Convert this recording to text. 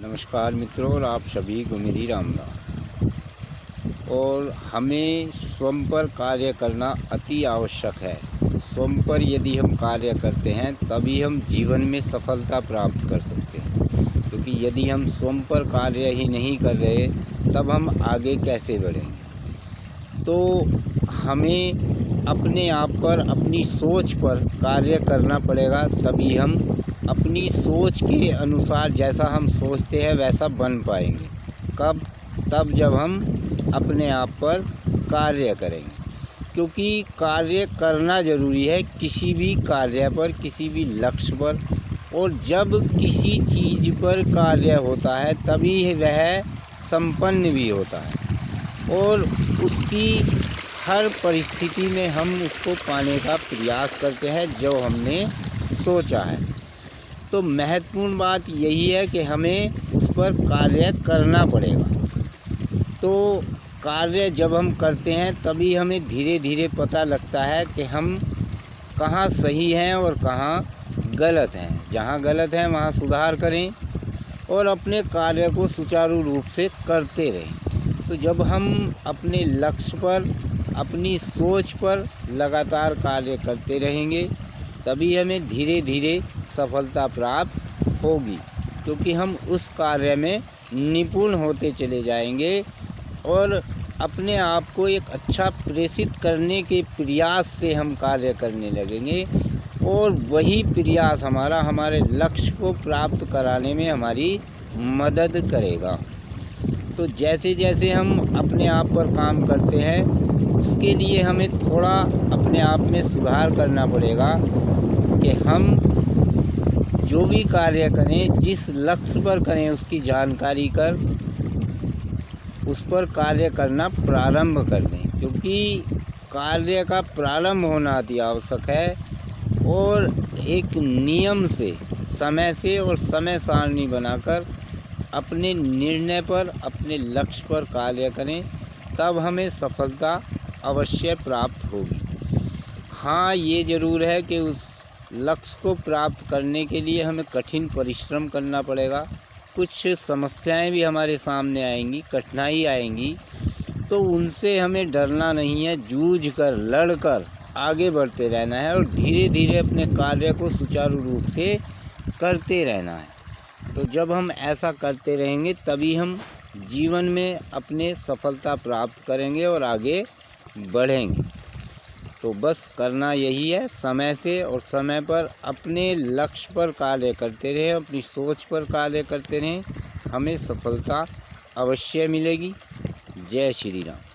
नमस्कार मित्रों, और आप सभी को मेरी राम राम। और हमें स्वयं पर कार्य करना अति आवश्यक है। स्वयं पर यदि हम कार्य करते हैं तभी हम जीवन में सफलता प्राप्त कर सकते हैं, क्योंकि यदि हम स्वयं पर कार्य ही नहीं कर रहे तब हम आगे कैसे बढ़ेंगे। तो हमें अपने आप पर, अपनी सोच पर कार्य करना पड़ेगा, तभी हम अपनी सोच के अनुसार जैसा हम सोचते हैं वैसा बन पाएंगे। कब? तब जब हम अपने आप पर कार्य करेंगे, क्योंकि कार्य करना ज़रूरी है किसी भी कार्य पर, किसी भी लक्ष्य पर। और जब किसी चीज़ पर कार्य होता है तभी वह संपन्न भी होता है, और उसकी हर परिस्थिति में हम उसको पाने का प्रयास करते हैं जो हमने सोचा है। तो महत्वपूर्ण बात यही है कि हमें उस पर कार्य करना पड़ेगा। तो कार्य जब हम करते हैं तभी हमें धीरे धीरे पता लगता है कि हम कहाँ सही हैं और कहाँ गलत हैं। जहाँ गलत हैं वहाँ सुधार करें और अपने कार्य को सुचारू रूप से करते रहें। तो जब हम अपने लक्ष्य पर, अपनी सोच पर लगातार कार्य करते रहेंगे तभी हमें धीरे धीरे सफलता प्राप्त होगी, क्योंकि हम उस कार्य में निपुण होते चले जाएंगे और अपने आप को एक अच्छा प्रेषित करने के प्रयास से हम कार्य करने लगेंगे, और वही प्रयास हमारे लक्ष्य को प्राप्त कराने में हमारी मदद करेगा। तो जैसे जैसे हम अपने आप पर काम करते हैं उसके लिए हमें थोड़ा अपने आप में सुधार करना पड़ेगा कि हम जो भी कार्य करें, जिस लक्ष्य पर करें उसकी जानकारी कर उस पर कार्य करना प्रारंभ कर दें, क्योंकि कार्य का प्रारंभ होना अति आवश्यक है। और एक नियम से, समय से और समय सारणी बनाकर अपने निर्णय पर, अपने लक्ष्य पर कार्य करें, तब हमें सफलता अवश्य प्राप्त होगी। हाँ, ये ज़रूर है कि उस लक्ष्य को प्राप्त करने के लिए हमें कठिन परिश्रम करना पड़ेगा। कुछ समस्याएं भी हमारे सामने आएंगी, कठिनाई आएंगी, तो उनसे हमें डरना नहीं है। जूझ कर, लड़ कर आगे बढ़ते रहना है और धीरे धीरे अपने कार्य को सुचारू रूप से करते रहना है। तो जब हम ऐसा करते रहेंगे तभी हम जीवन में अपने सफलता प्राप्त करेंगे और आगे बढ़ेंगे। तो बस करना यही है, समय से और समय पर अपने लक्ष्य पर कार्य करते रहें, अपनी सोच पर कार्य करते रहें, हमें सफलता अवश्य मिलेगी। जय श्री राम।